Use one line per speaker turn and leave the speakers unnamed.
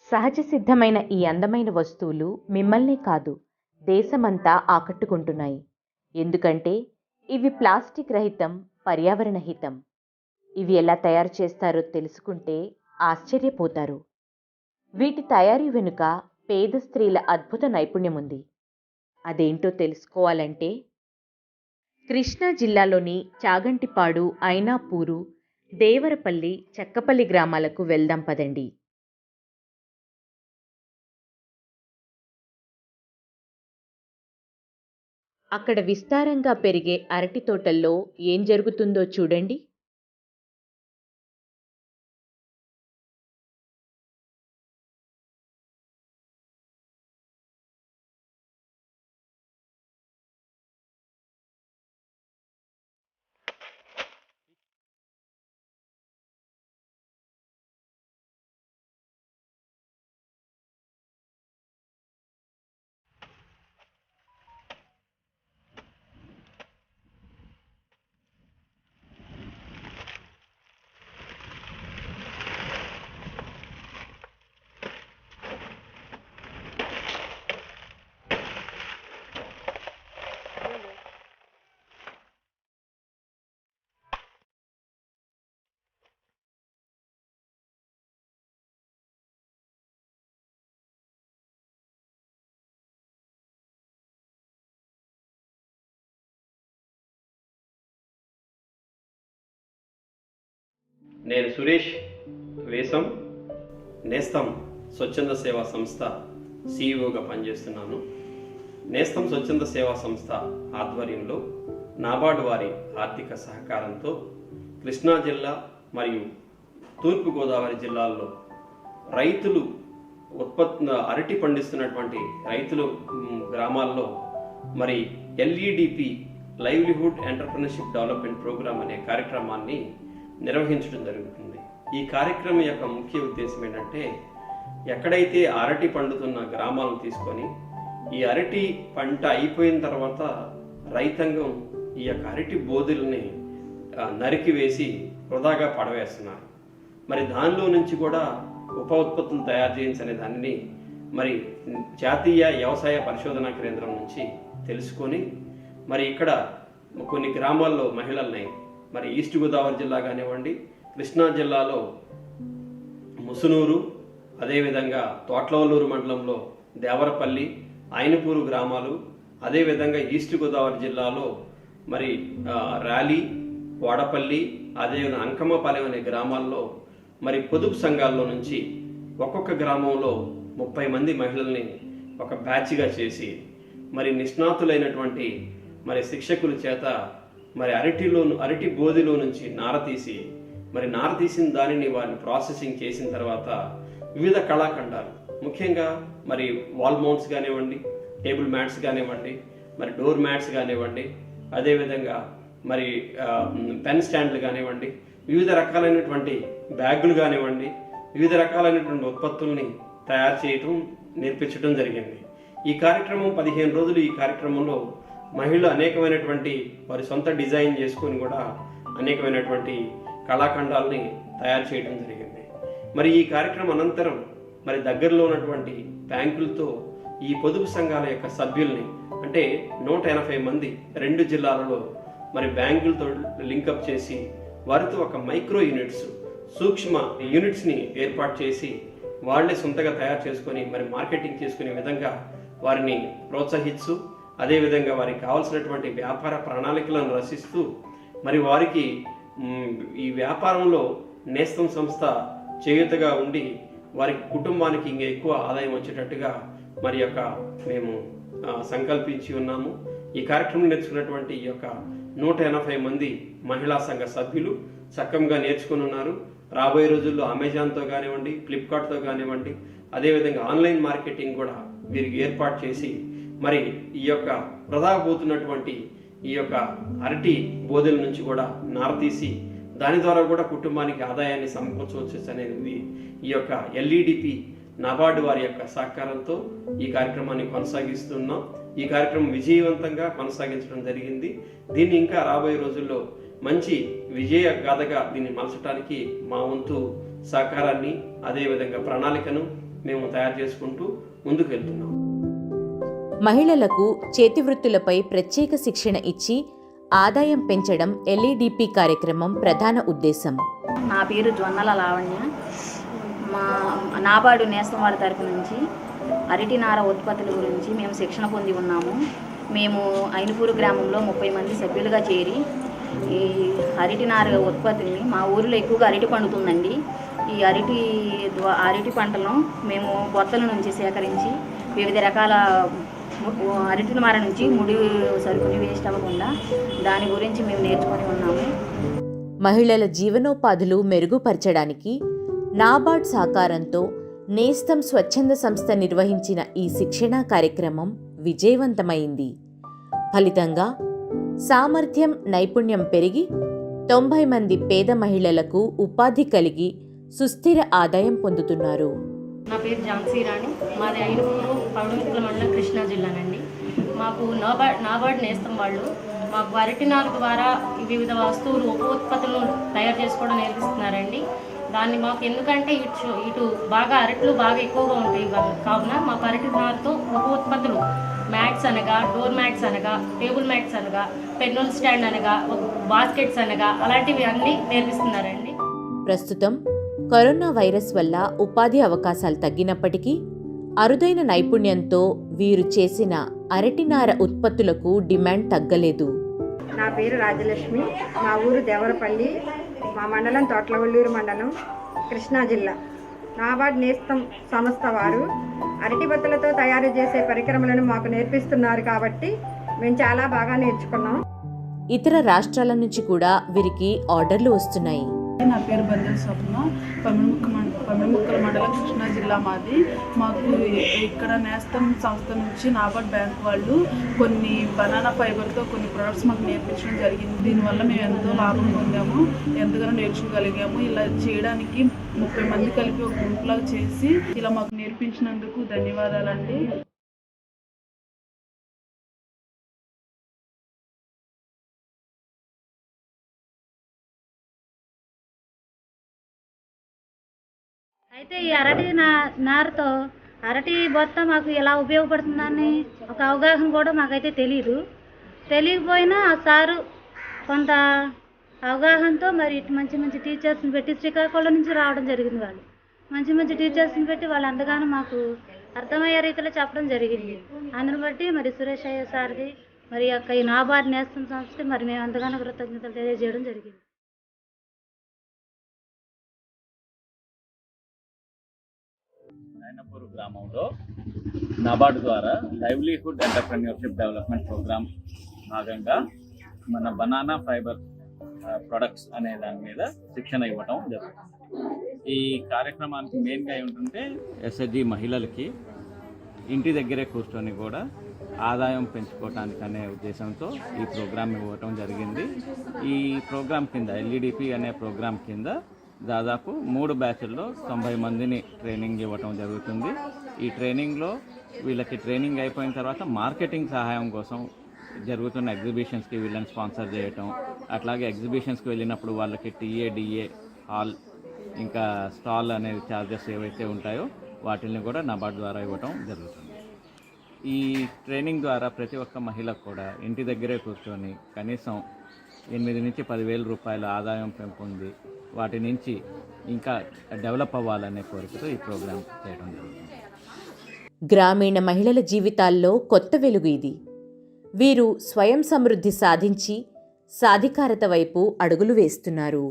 సహజ సిద్ధమైన ఈ అందమైన వస్తువులు మిమ్మల్నే కాదు, దేశమంతా ఆకట్టుకుంటున్నాయి. ఎందుకంటే ఇవి ప్లాస్టిక్ రహితం, పర్యావరణ హితం. ఇవి ఎలా తయారు చేస్తారో తెలుసుకుంటే ఆశ్చర్యపోతారు. వీటి తయారీ వెనుక పేద స్త్రీల అద్భుత నైపుణ్యం ఉంది. అదేంటో తెలుసుకోవాలంటే కృష్ణా జిల్లాలోని చాగంటిపాడు, ఐనాపూరు, దేవరపల్లి, చక్కపల్లి గ్రామాలకు వెళ్దాం పదండి. అక్కడ విస్తారంగా పెరిగే అరటి తోటల్లో ఏం జరుగుతుందో చూడండి.
నేను సురేష్ వేసం, నేస్తం స్వచ్ఛంద సేవా సంస్థ సిఇఓగా పనిచేస్తున్నాను. నేస్తం స్వచ్ఛంద సేవా సంస్థ ఆధ్వర్యంలో నాబార్డు వారి ఆర్థిక సహకారంతో కృష్ణా జిల్లా మరియు తూర్పుగోదావరి జిల్లాల్లో రైతులు అరటి పండిస్తున్నటువంటి రైతులు గ్రామాల్లో మరి LEDP livelihood entrepreneurship development program అనే కార్యక్రమాన్ని నిర్వహించడం జరుగుతుంది. ఈ కార్యక్రమం యొక్క ముఖ్య ఉద్దేశం ఏంటంటే, ఎక్కడైతే అరటి పండుతున్న గ్రామాలను తీసుకొని ఈ అరటి పంట అయిపోయిన తర్వాత రైతాంగం ఈ యొక్క అరటి బోధుల్ని నరికివేసి వృధాగా పడవేస్తున్నారు. మరి దానిలో నుంచి కూడా ఉప ఉత్పత్తులు తయారు చేయించనే దానిని మరి జాతీయ వ్యవసాయ పరిశోధనా కేంద్రం నుంచి తెలుసుకొని మరి ఇక్కడ కొన్ని గ్రామాల్లో మహిళల్ని మరి ఈస్ట్ గోదావరి జిల్లా కానివ్వండి, కృష్ణా జిల్లాలో ముసునూరు, అదేవిధంగా తోట్లవల్లూరు మండలంలో దేవరపల్లి, ఐనపూరు గ్రామాలు, అదేవిధంగా ఈస్ట్ గోదావరి జిల్లాలో మరి ర్యాలీ, వాడపల్లి, అదేవిధంగా అంకమ్మపాలెం అనే గ్రామాల్లో మరి పొదుపు సంఘాల్లో నుంచి ఒక్కొక్క గ్రామంలో 30 మంది మహిళల్ని ఒక బ్యాచ్గా చేసి మరి నిష్ణాతులైనటువంటి మరి శిక్షకుల చేత మరి అరటి బోధిలో నుంచి నార తీసిన దానిని వారిని ప్రాసెసింగ్ చేసిన తర్వాత వివిధ కళాఖండాలు, ముఖ్యంగా మరి వాల్ మౌంట్స్ కానివ్వండి, టేబుల్ మ్యాట్స్ కానివ్వండి, మరి డోర్ మ్యాట్స్ కానివ్వండి, అదేవిధంగా మరి పెన్ స్టాండ్లు కానివ్వండి, వివిధ రకాలైనటువంటి బ్యాగులు కానివ్వండి, వివిధ రకాలైనటువంటి ఉత్పత్తుల్ని తయారు చేయటం నేర్పించడం జరిగింది. ఈ కార్యక్రమం 15 రోజులు. ఈ కార్యక్రమంలో మహిళలు అనేకమైనటువంటి వారి సొంత డిజైన్ చేసుకొని కూడా అనేకమైనటువంటి కళాఖండాలని తయారు చేయడం జరిగింది. మరి ఈ కార్యక్రమం అనంతరం మరి దగ్గరలో ఉన్నటువంటి బ్యాంకులతో ఈ పొదుపు సంఘాల యొక్క సభ్యుల్ని, అంటే 180 మంది 2 జిల్లాలలో మరి బ్యాంకులతో లింకప్ చేసి వారితో ఒక మైక్రో యూనిట్స్, సూక్ష్మ యూనిట్స్ని ఏర్పాటు చేసి వాళ్ళే సొంతగా తయారు చేసుకొని మరి మార్కెటింగ్ చేసుకునే విధంగా వారిని ప్రోత్సహిస్తూ, అదేవిధంగా వారికి కావాల్సినటువంటి వ్యాపార ప్రణాళికలను రచిస్తూ మరి వారికి ఈ వ్యాపారంలో నేస్తం సంస్థ చేయూతగా ఉండి వారికి కుటుంబానికి ఇంకా ఎక్కువ ఆదాయం వచ్చేటట్టుగా మరి యొక్క మేము సంకల్పించి ఉన్నాము. ఈ కార్యక్రమం నేర్చుకున్నటువంటి ఈ యొక్క 180 మంది మహిళా సంఘ సభ్యులు సక్రమంగా నేర్చుకుని ఉన్నారు. రాబోయే రోజుల్లో అమెజాన్తో కానివ్వండి, ఫ్లిప్కార్ట్తో కానివ్వండి, అదేవిధంగా ఆన్లైన్ మార్కెటింగ్ కూడా వీరికి ఏర్పాటు చేసి మరి ఈ యొక్క వృధా పోతున్నటువంటి ఈ యొక్క అరటి బోధల నుంచి కూడా నారతీసి దాని ద్వారా కూడా కుటుంబానికి ఆదాయాన్ని సమకూర్చవచ్చు అనేది ఈ యొక్క ఎల్ఈడిపి నాబార్డు వారి యొక్క సహకారంతో ఈ కార్యక్రమాన్ని కొనసాగిస్తున్నాం. ఈ కార్యక్రమం విజయవంతంగా కొనసాగించడం జరిగింది. దీన్ని ఇంకా రాబోయే రోజుల్లో మంచి విజయ గాథగా దీన్ని మలచడానికి మా వంతు సహకారాన్ని అదేవిధంగా ప్రణాళికను మేము తయారు చేసుకుంటూ ముందుకు వెళ్తున్నాం.
మహిళలకు చేతివృత్తులపై ప్రత్యేక శిక్షణ ఇచ్చి ఆదాయం పెంచడం ఎల్ఈడిపి కార్యక్రమం ప్రధాన ఉద్దేశం.
నా పేరు జొన్నల లావణ్య. మా నాబార్డు నేస్తం వారి తరపు నుంచి అరటి నార ఉత్పత్తుల గురించి మేము శిక్షణ పొంది ఉన్నాము. మేము ఐనపూరు గ్రామంలో 30 మంది సభ్యులుగా చేరి ఈ అరటి నార ఉత్పత్తుల్ని, మా ఊరిలో ఎక్కువగా అరటి పండుతుందండి, ఈ అరటి పంటలను మేము బొత్తల నుంచి సేకరించి వివిధ రకాల అరటి నార నుంచి ముడి సరుకుని వేస్ట్ అవ్వకుండా దాని గురించి మేము నేర్చుకొని ఉన్నాము.
మహిళల జీవనోపాధులు మెరుగుపరచడానికి నాబార్డ్ సహకారంతో నేస్తం స్వచ్ఛంద సంస్థ నిర్వహించిన ఈ శిక్షణా కార్యక్రమం విజయవంతమైంది. ఫలితంగా సామర్థ్యం, నైపుణ్యం పెరిగి 90 మంది పేద మహిళలకు ఉపాధి కలిగి సుస్థిర ఆదాయం పొందుతున్నారు.
నా పేరు ఝాన్సీ రాణి. మాది ఐనపూరు పౌడమిత్తుల మండలం, కృష్ణా జిల్లానండి. మాకు నాబార్డ్ నేస్తం వాళ్ళు మాకు అరటి నారు ద్వారా వివిధ వస్తువులు, ఉప ఉత్పత్తులను తయారు చేసుకోవడం నేర్పిస్తున్నారండి. దాన్ని మాకు ఎందుకంటే ఇటు బాగా అరట్లు బాగా ఎక్కువగా ఉంటాయి కావున మాకు అరటి నారుతో ఉప ఉత్పత్తులు, మ్యాట్స్ అనగా, డోర్ మ్యాట్స్ అనగా, టేబుల్ మ్యాట్స్ అనగా, పెన్నుల్ స్టాండ్ అనగా, బాస్కెట్స్ అనగా అలాంటివి అన్నీ నేర్పిస్తున్నారండి.
ప్రస్తుతం కరోనా వైరస్ వల్ల ఉపాధి అవకాశాలు తగ్గినప్పటికీ అరుదైన నైపుణ్యంతో వీరు చేసిన అరటినార ఉత్పత్తులకు డిమాండ్ తగ్గలేదు.
నా పేరు రాజలక్ష్మి. మా ఊరు దేవరపల్లి, మా మండలం తోట్లవల్లూరు మండలం, కృష్ణా జిల్లా. నాబార్డ్ నేస్తం సంస్థ వారు అరటి బొత్తలతో తయారు చేసే పరికరములను మాకు నేర్పిస్తున్నారు కాబట్టి మేము చాలా బాగా నేర్చుకున్నాం.
ఇతర రాష్ట్రాల నుంచి కూడా వీరికి ఆర్డర్లు వస్తున్నాయి.
నా పేరు బందెల స్వప్న. పమిడిముక్కల మండలం, కృష్ణా జిల్లా మాది. మాకు ఇక్కడ నేస్తం సంస్థ నుంచి నాబార్డ్ బ్యాంక్ వాళ్ళు కొన్ని బనానా ఫైబర్తో కొన్ని ప్రొడక్ట్స్ మాకు నేర్పించడం జరిగింది. దీనివల్ల మేము ఎంతో లాభం పొందాము, ఎంతగానో నేర్చుకోగలిగాము. ఇలా చేయడానికి 30 మంది కలిపి ఒక గ్రూప్లాగా చేసి ఇలా మాకు నేర్పించినందుకు ధన్యవాదాలండి.
అయితే ఈ అరటి నారుతో అరటి బొత్త మాకు ఎలా ఉపయోగపడుతుందని ఒక అవగాహన కూడా మాకైతే తెలియకపోయినా ఆ సారు కొంత అవగాహనతో మరి ఇటు మంచి టీచర్స్ని పెట్టి శ్రీకాకుళం నుంచి రావడం జరిగింది. వాళ్ళు మంచి టీచర్స్ని పెట్టి వాళ్ళు ఎంతగానో మాకు అర్థమయ్యే రీతిలో చెప్పడం జరిగింది. అందుని బట్టి మరి సురేష్ అయ్య సార్ది మరి ఈ నాబార్డ్ నేస్తం సంస్థ మరి మేము ఎంతగానో కృతజ్ఞతలు తెలియజేయడం జరిగింది.
ఐనపూరు గ్రామంలో నాబార్డ్ ద్వారా లైవ్లీహుడ్ ఎంటర్‌ప్రెన్యూర్‌షిప్ డెవలప్మెంట్ ప్రోగ్రామ్ భాగంగా మన బనానా ఫైబర్ ప్రొడక్ట్స్ అనే దాని మీద శిక్షణ ఇవ్వటం జరుగుతుంది. ఈ కార్యక్రమానికి మెయిన్గా ఏంటంటే ఎస్హెచ్జి మహిళలకి ఇంటి దగ్గరే కూర్చొని కూడా ఆదాయం పెంచుకోవటానికి అనే ఉద్దేశంతో ఈ ప్రోగ్రామ్ ఇవ్వటం జరిగింది. ఈ ప్రోగ్రామ్ కింద ఎల్ఈడిపి అనే ప్రోగ్రామ్ కింద దాదాపు 3 బ్యాచ్ల్లో 90 మందిని ట్రైనింగ్ ఇవ్వటం జరుగుతుంది. ఈ ట్రైనింగ్లో వీళ్ళకి ట్రైనింగ్ అయిపోయిన తర్వాత మార్కెటింగ్ సహాయం కోసం జరుగుతున్న ఎగ్జిబిషన్స్కి వీళ్ళని స్పాన్సర్ చేయటం, అట్లాగే ఎగ్జిబిషన్స్కి వెళ్ళినప్పుడు వాళ్ళకి టీఏ హాల్ ఇంకా స్టాల్ అనే ఛార్జెస్ ఏవైతే ఉంటాయో వాటిని కూడా నాబార్డ్ ద్వారా ఇవ్వటం జరుగుతుంది. ఈ ట్రైనింగ్ ద్వారా ప్రతి ఒక్క మహిళకు కూడా ఇంటి దగ్గరే కూర్చొని కనీసం 8 నుంచి 10,000 రూపాయల ఆదాయం పెంపొంది వాటి నుంచి ఇంకా డెవలప్ అవ్వాలనే కోరికతో ఈ ప్రోగ్రాం చేయడం జరుగుతుంది.
గ్రామీణ మహిళల జీవితాల్లో కొత్త వెలుగు ఇది. వీరు స్వయం సమృద్ధి సాధించి సాధికారత వైపు అడుగులు వేస్తున్నారు.